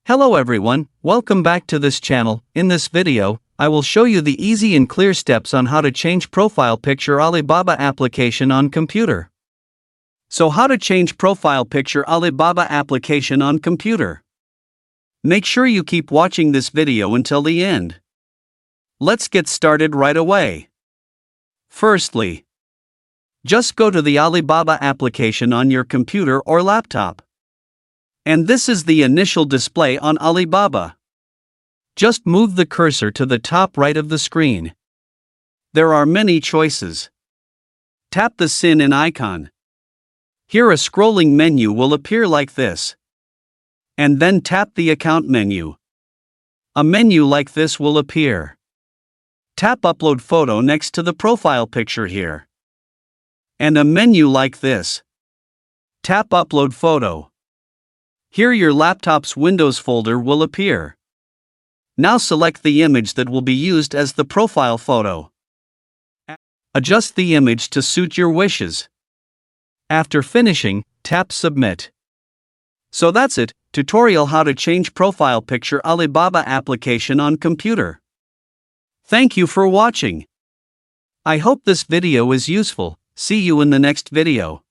Hello everyone, welcome back to this channel. In this video, I will show you the easy and clear steps on how to change profile picture Alibaba application on computer. So how to change profile picture Alibaba application on computer? Make sure you keep watching this video until the end. Let's get started right away. Firstly, just go to the Alibaba application on your computer or laptop. And this is the initial display on Alibaba. Just move the cursor to the top right of the screen. There are many choices. Tap the sign in icon. Here a scrolling menu will appear like this. And then tap the account menu. A menu like this will appear. Tap upload photo next to the profile picture here. And a menu like this. Tap upload photo. Here your laptop's Windows folder will appear. Now select the image that will be used as the profile photo. Adjust the image to suit your wishes. After finishing, tap Submit. So that's it, tutorial how to change profile picture Alibaba application on computer. Thank you for watching. I hope this video is useful. See you in the next video.